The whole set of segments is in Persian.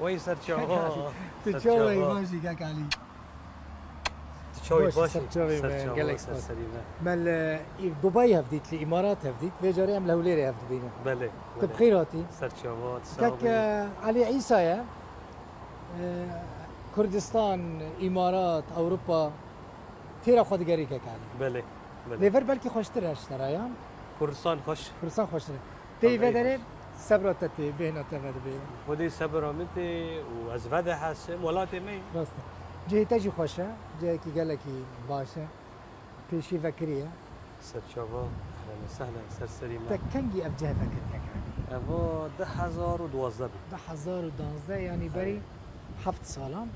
وای سرچاوا تچاوی ماشی که علی تچاوی باشه، باشی سرچاوی من سرچاوا گلکس باشه. سرسریمه مال دبي هفديت الامارات هفديت في جاري ام لوليري هفد بينا بله تبخيراتي سرچاوا كك تصاوي علي عيسى يا كردستان امارات اوروبا تيرا خود گری که کردی بله بله لیور بلکی خوشتر اشترا یا کردستان خوش کردستان خوشتر تی طبعاً وداره صبرات تی بهنا تمد به ودي صبر امتي وازفاد حاسم ولاتي مي راست جهتا جی خوشه جه کی گله کی باشه پیشی فکریه سرچاوا اهلا وسهلا سرسریمه تکنگی اب جه فکر نکردی ابو 10012 ده 1012 یعنی بری 7 سالان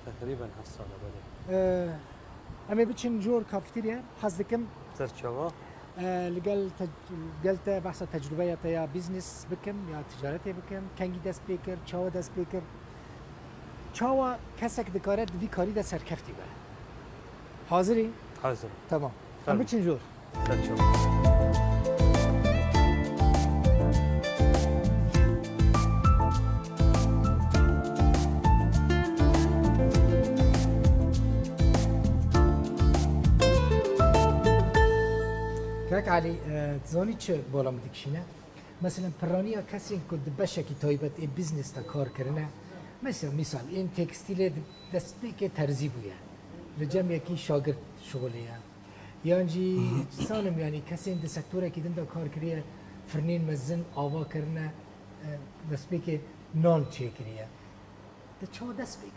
تقريبا هالسنه بله اما بچن جور کافتیریا حزکم سرچاوا قلت بحث تجربه یا بزنس بکم یا تجارتی بکم کنگی دست بیکر چاوا دست بیکر چاوا کسک دکارت وی کاری ده سرکفتی بره حاضری؟ حاضر تمام تمام. هم بچن جور سرچاوا كاك علي تزاني چه بالا مدكشينه مثلا برانيا كسين كنت بشكي تايبت اي بزنس تا كار كرنا مثال این تکستیل دستپیک ترزی بوده لجم یکی شاگرد شغلیه یعنی سالم یعنی کسی این سکتوره که دنده کار کریه فرنین مزن آوا کرنه دستپیک نان چه کریه ده چه دستپیک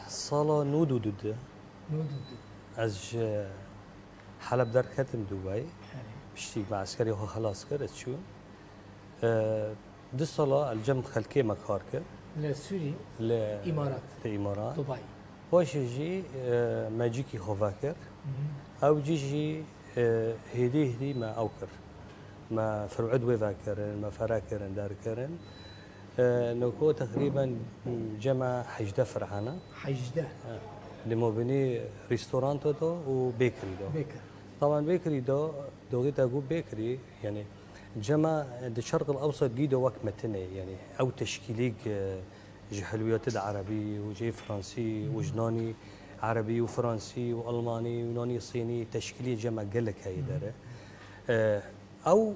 سالا نودو دوده نودو از حلب در کتم دوبای بشتي مع عسكري هو خلاص كرت شو دي الصلاة الجم خلكي مكاركر لسوري الإمارات الإمارات دبي واش يجي ماجيكي خوفاكر أو جيجي هدي ما أوكر ما فرعد وذاكرن ما فراكرن داركرن نكو تقريبا جمع حجدة فرعنا حجدة لما بني ريستورانت دو وبيكري دو بيكر طبعا بيكري دو دوغيت اقول بيكري يعني جمع الشرق الاوسط جيدو وقت متنه يعني او تشكيليك جي حلويات عربي وجي فرنسي وجناني عربي وفرنسي والماني وناني صيني تشكيليه جمع قال لك هاي داره او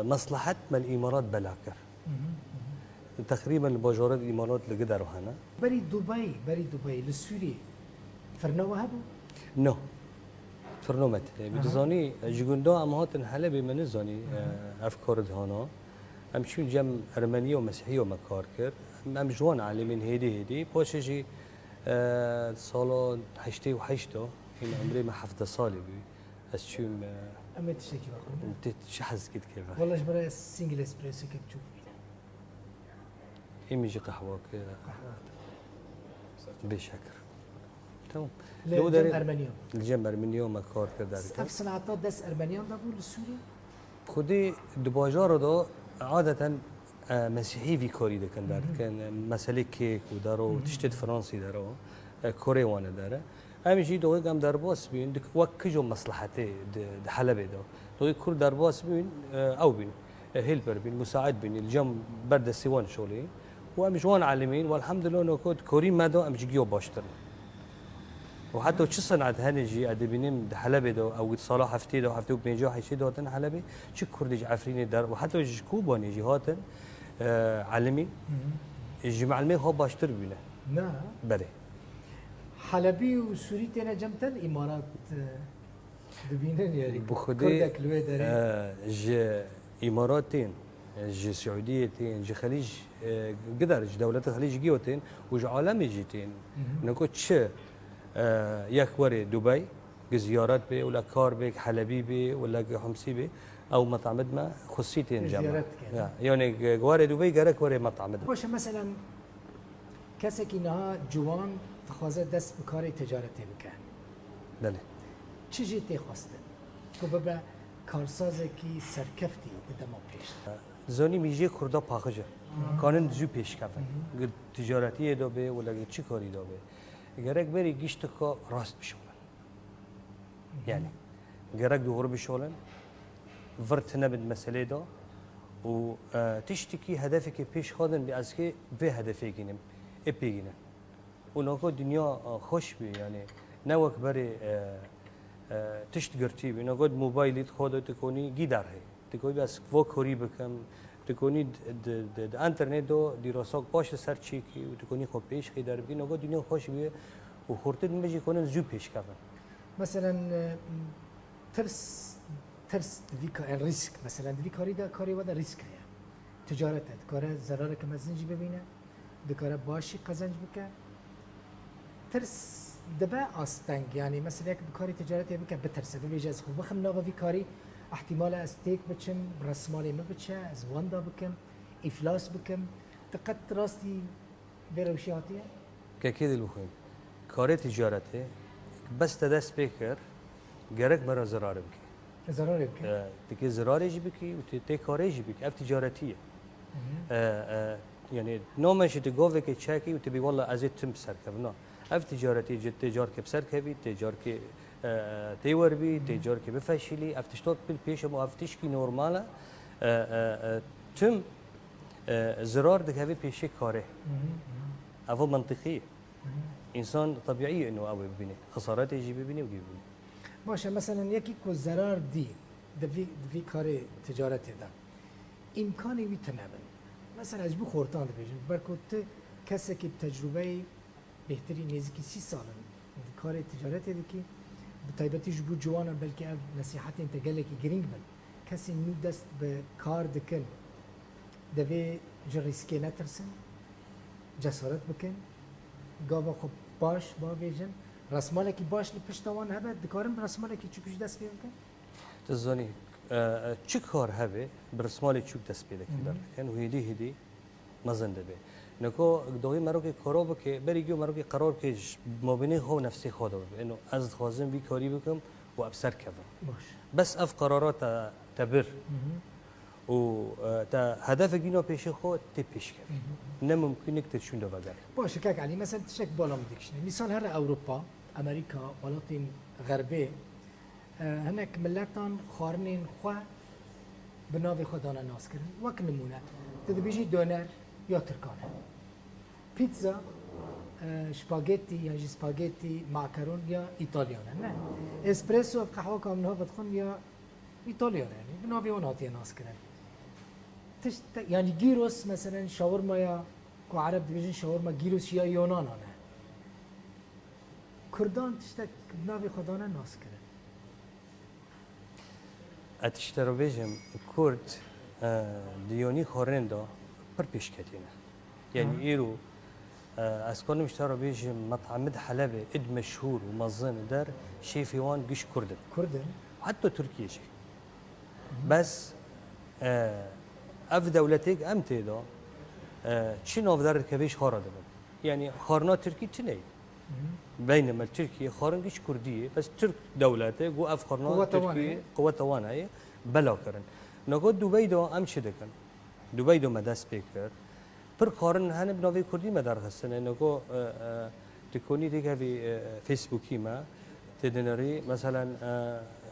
مصلحه ما الامارات بلاكر تقريبا الباجورات الامارات اللي قدروا هنا بري دبي للسوري فرنوا هبو نو فرنومت بتزاني جوندو ام هاتن حلبي من زاني افكار هانا امشون جم ارمنيه ومسيحيه ومكاركر ام جوان عالمين هيدي باشجي سالا 88 هنا عمري ما حفظ صالي بي اسشوم اما تشتكي باخذ انت شحز كده كيف والله جبرا سنجل اسبريسو كيف تشوف يميجي قهوه بشكر تمام الجم ارمنيون الجم ارمنيون مكار كده اف صناعات دس ارمنيون دابو لسوريا خودي دباجار دو عاده مسيحي في كوري ده كان دار كان مسألة كيك ودارو تشتت فرنسي دارو كوري وانا داره همشي دوغي قام درباس بين دك وكجو مصلحتي ده حلبة دو دوغي كور درباس بين او بين هيلبر بين مساعد بين الجم برد السوان شغلي وامجوان عالمين والحمد لله انه كود كوري مادو امجيو باشتر وحتى وش صنعت هنجي ادبينيم حلبة دو او صلاح هفتي دو هفتي وبنجاح شي دو هاتن حلبة شو كردج عفريني دار وحتى وش كوبان يجي هاتن عالمي يجي معلمي هو باشتر بينا نعم بله حلبي وسوري تنا جمت الامارات دبينن يعني بخدي كردك لوي داري ج اماراتين ج سعوديتين ج خليج قدر ج دولة الخليج جيوتين وج عالمي جيتين نقول ش ياك وري دبي زيارات بي ولا كار بي حلبي بي ولا حمصي بي او مطعم ما خصيتين جمع يعني وري دبي جارك وري مطعم باشه مثلا کسی که نه جوان تخوازه دست به کار تجارتی بکن بله چه جیتی خواسته که ببه کارسازه که سرکفتی بدم پیش زانی میجی کردا پاخجه کانن زو پیش کفن تجارتی دو به ولا چی کاری دو به گرک بری گشت که راست بشولن یعنی گرک دو غرب بشولن ورت نبد مسئله دو و تشتكي هدفك پیش خادن بی از که به هدفی گینم اپیگینه و ناکو دنیا خوش بی یعنی نوک بری تشت گرتی بی ناکو موبایلیت خود تکونی گیدر هی تکونی بس و کوری بکم تکونی د انترنت دو دیراساک باش سر چیکی و تکونی خو پیش خی در بی ناکو دنیا خوش بی و خورتت میجی کنن زو پیش کردن مثلا ترس الريسك مثلا دي كاري ده كاري وده ريسك يعني تجارت كاره ضرر که مزنجی ببینه دکاره باشی قزنج بکه ترس دبا آستنگ يعني مثلا یک کاری تجارتی بکه بترسه ببیجه از خوب بخم ناقه وی کاری احتمال استيك بچم رسمالي ما بچه از واندا بکم افلاس بکم دقت راستی بروشیاتیه که کدی لخویم کار تجارته بس تدست بکر گرک برای ضرر بکی ضرر بکه تکی ضررش بکی و تی کارش بکی اف تجارتیه يعني نومش تقوفي كي تشاكي وتبي والله ازيد تم بسركب نا اف تجارتي جد تجار كي بسركبي تجار كي تيور بي تجار كي بفشلي اف تشتوت بالبيش مو اف تشكي نورماله تم زرار دك هذه بيشي كاره افو منطقيه انسان طبيعي انه او ببني خسارات يجي ببني ويجي ببني باشه مثلا یکی کو ضرر دی دوی کار تجارتی ده امکانی وی تنبن مثلا اجبو خورتان ده بیشن برکوت کسی که تجربه بهتری نزدیکی 30 سال کار تجارتی ده که به طیبتی جبو جوانا بلکه نصیحت انتگله که گرینگ بن کسی نو دست به کار دکن دوی جا ریسکی نترسن جسارت بکن گاوا خب باش با بیجن رسماله کی باش لپشتوان هبه دکارم رسماله کی چوکش دست بیان تزانی چه کار هبه برسمالی چوک دست پیدا کردن کن و هدی مزنده به نکو دوی مرو که کارو بکه بریگیو مرو که قرار که مبینه خو نفسی خود به انه از خوازم وی کاری بکم و ابسر کردم باش بس اف قرارات تبر و تا هدف گینو پیش خود تی پیش کرد نه ممکنه که تشون دو بگر باشه که علی مثلا تشک بالا مدیکشنه مثال هر اروپا امریکا ولاتین غربی هناك ملتان خارنين خوا بناوي خدانا ناس كرن وك نمونه تدي بيجي دونر يا تركانه بيتزا شباغيتي يا سباغيتي معكرون يا ايطاليانا نه اسبريسو قهوه كاملها بدخن يا ايطاليانا يعني بناوي وناتي ناس كرن يعني جيروس مثلا شاورما يا كو عرب ديفيجن شاورما جيروس يا يونانا نه كردان تشتك بناوي خدانا ناس كرن اتشترو بیشم کرد دیونی خورن دا پر پیش کتینه یعنی ایرو از کنم اشترو بیشم مطعم حلبه اد مشهور و مزن در شیفیوان گش کردن حتی ترکیه شی بس اف دولتك امتى دا چی ناف در کبیش خارا دبن یعنی خارنا ترکی تنه بينما تركيا خارنجش كردية بس ترك دولته جو أفخرنا تركيا قوة تواناية بلا كرن نقول دبي دو أمشي دكان دبي دو مدرس بيكر پر خارن هن بناوي كردي مدرسة نقول تكوني ديك في فيسبوكي ما تدنري مثلا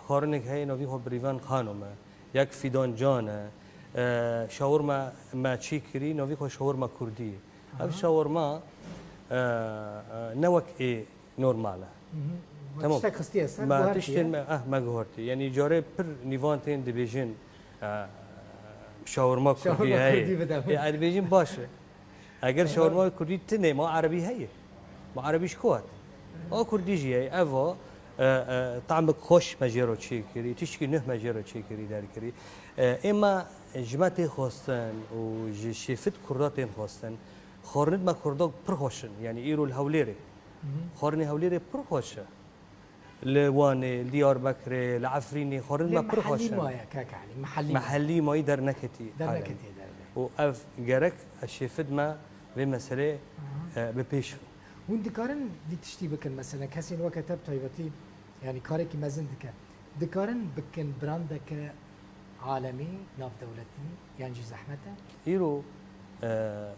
خارنك هاي ناوي هو بريفان خانوما يك فيدان جانا شاورما ما تشيكري ناوي هو شاورما كردية أب شاورما نوك ايه نورماله تمام تشتي ما تشتي ما جهرتي يعني جاري بر نيفانتين ديفيجن شاورما كردي هي يعني بيجين باشه اگر شاورما كردي تنه ما عربي هي ما عربيش كوات او كردي جي هي افا طعمك خوش مجرو تشي كري تشكي نه مجرو تشي كري دار كري اما جماعتي خواستن و شيفت كرداتين خواستن خارند ما کرداگ پرخوشن یعنی ایرو الهولیره خارنی هولیره پرخوشه لوانه دیاربکر لعفرینی خارند ما پرخوشن محلی مایا کاکعلی محلی مایی در نکتی و اف گرک الشفت ما به مسئله بپیش وين دكارن دي تشتي بكن مثلا كاسين وكتب طيبتي يعني كارك مازن دكان دكارن بكن براندك عالمي ناف دولتي يعني جي زحمته ایرو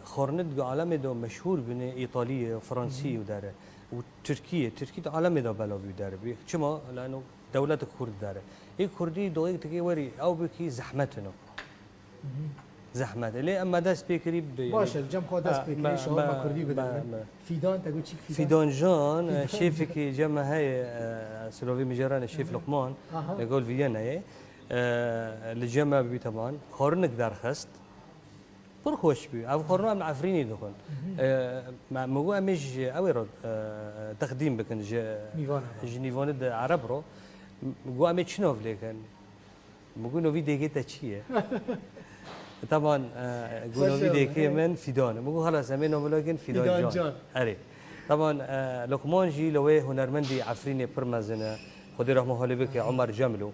خارند عالم دو مشهور بینه ایتالیه فرانسیه و داره و ترکیه عالم دو بلاوی داره بی چما لانه دولت کرد داره این کردی دویک تکی وری او بکی زحمت نو زحمت لی اما دست بکری باشه الجم خود دست بکری شاورما کردی بده فیدان تقول چی فیدان جان شیفی که جمع های سلوی مجران شیف لقمان نقول فيينا لجمع بي طبعا خورنك درخست برخوش بي او خورنا مع عفريني دخل مو امج اوي رد تقديم بكن جنيفون عرب رو مو امج شنو لكن مو نو فيديو جيتا تشيه طبعا قولوا فيديو كيمن فيدان مو خلاص امين ولكن فيدان جان اري طبعا لقمان جي لوي هنرمندي عفريني برمزنا خدي رحمه الله بك عمر جملو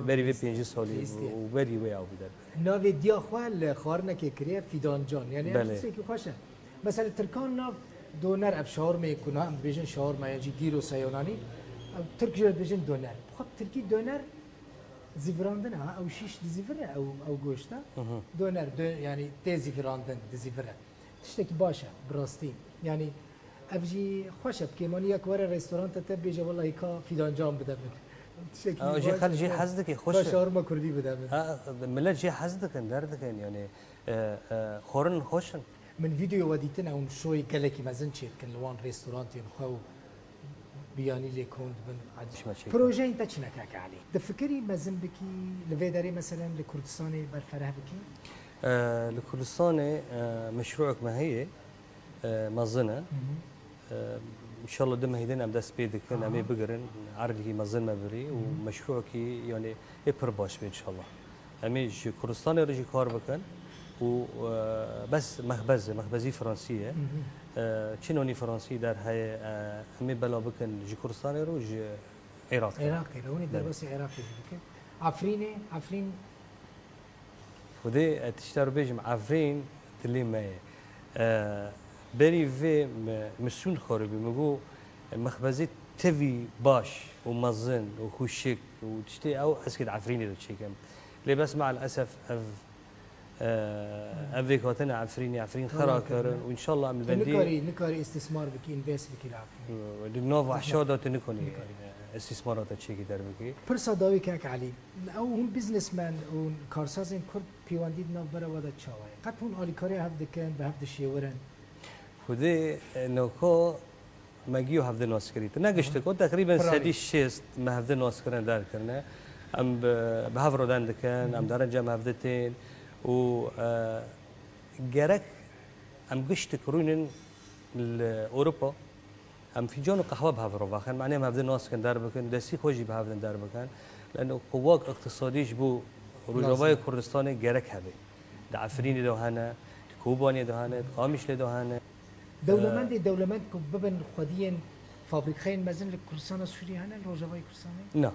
بري في 5 سالي وبري ويا وبدر ناوي ديا خوال خارنا كي كريا فيدان جان يعني شيء خوشه مثلا تركان ناف دونر اب شاورما يكون هم بيجن شاورما يجي جيرو سيوناني ترك جل بيجن دونر خب تركي دونر زيفراندن او شيش زيفره او گوشتا دونر يعني تي زيفراندن زيفره تشتكي باشا براستين يعني ابجي خوشب كيماني يك ورا ريستوران تبيجي والله كا فيدان جام بده تشتكي جي خل جي حزدك خوش شاورما كردي بده ملت جي حزدك دردك يعني خورن خوشن من فيديو وديتنا ون شوي قالكي مازن شيت كان لوان ريستوران خو بياني لي كوند من عادش بروجي انت شنكاك عليه تفكري مازن بكي لفيداري مثلا لكردستاني بالفرح بكي لكردستاني مشروعك ما هي مظنه ان شاء الله دم هيدنا بدس بيدك انا مي بقرن عرضي مظن ما بري ومشروعك يعني يبر باش ان شاء الله امي كردستاني رجي كار بكن وبس مخبزي فرنسيه چنوني فرنسي در هاي امي بلا بكن جي كردستاني رو جي عراقي لوني دربسي عراقي بكن عفرين ودي تشتر بيجم عفرين تلي ما بري في مسون خاربي مگو مخبزي تفي باش ومزن وخوشك وتشتي او اسكت عفريني دو تشيكم لي بس مع الاسف افيك هاتنا عفرين خراكر وان شاء الله من بندي نكاري استثمار بكي انفست بكي العفرين نوف عشادات نكوني استثمارات تشيكي در بكي برسا داوي كاك علي او هم بزنس مان وكارسازين كرد بيوانديد ناف برا ودا تشاوي قد هون اليكاري هفد كان بهفد شيورن خودی نوکو مگیو هفته ناس کردید نگشته کو تقریبا سدی شست ما هفته ناس کردن در کنه ام به هفته دند کن ام دارن جمع هفته تین و گرک ام گشت کرونن اروپا ام في جون قهوه بهفته واخر معناه ما هفته ناس کن در بکن دستی خوشی به هفته در بکن لانه قواق اقتصادیش بو روجوای کردستان گرک هبه دعفرین دوهانه کوبانی دوهانه قامش دوهانه دولمند کو ببن خودین فابریکین مزن لکردستان سوری هنن روجوای کردستانی نه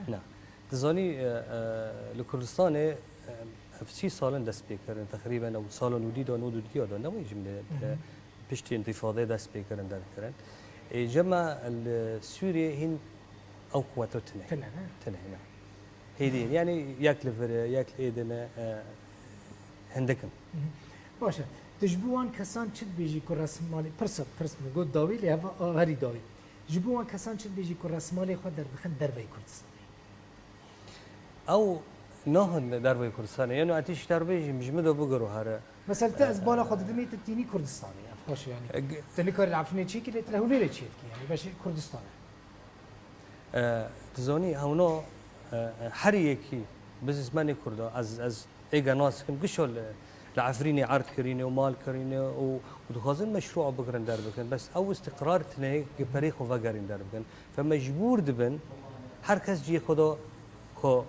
نه تزانی لکردستان في 6 سال دست بکردن تقریبا او سال ودی دو نود دی دو نمی جمله پشت انتفاضه دست بکردن در کردن جمع سوریه هن او قوتو تنه هيدين يعني ياكل ياكل ايدنا هندكم باشه تجبوان کسان چت بیجی کو رسمالی پرس میگو داوی لی هری داوی جبوان کسان چت بیجی کو رسمالی خود در بخن در بی کردستان او نهن در بی کردستان یعنی اتیش در بیجی مجمدو بگرو هره مثلا تا از بالا خود دمی تینی کردستانی افخاش يعني تنی کار العفنی چی که له ولی چی يعني باش کردستان تزونی هونو هر یکی بزنسمانی کرده از ایگا ناس کن گشول العفريني عرض كرينه ومال كرينه ودخازن مشروع بكرن در بكن بس او استقرار تنه بريخ وفقرين در بكن فمجبور دبن هر کس جي خدا خو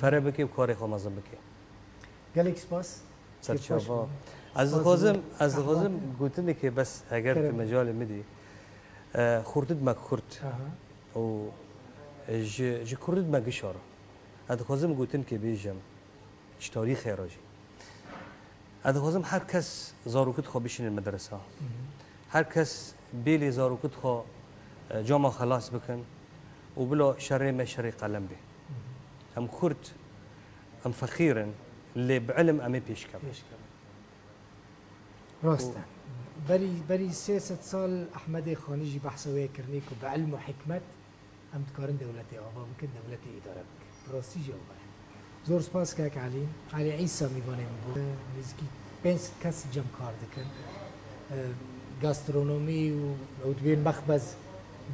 فره بكي وكاري خو مزن بكي قالك سپاس سرچاوا از خازم قلتني كي بس اگر مجال مدي خردد ما خرد و جي خردد ما قشاره از خازم قلتن كي بيجم اش تاريخ راجي هذا خازم هر کس زاروکت خو بشین المدرسه هر کس بیلی زاروکت خو جامع خلاص بکن و بلا شرع ما شرع قلم به هم کرد هم فخيرا اللي بعلم امي پیش کم راستا بري 300 سال احمد خانجي بحثوي كرنيك بعلم وحكمت ام تقارن دولتي ابا بكن دولتي اداره بك راسي جواب زور سپاس که علی عیسی میوانه بود نزدیکی 5 کس جمع کار دکن گاسترونومی و دوین مخبز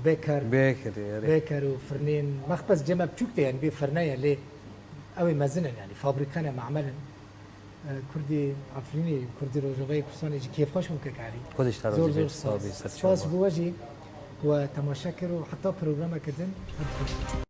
بکر و فرنین مخبز جمع بچوک یعنی بی فرنه لی اوی مزنن یعنی فابریکان معملن کردی عفرینی کردی روزوی کردستان جی کیف خوش ممکن کاری زور سپاس بوجی و تماشا کرد و حتی پروگرام کردن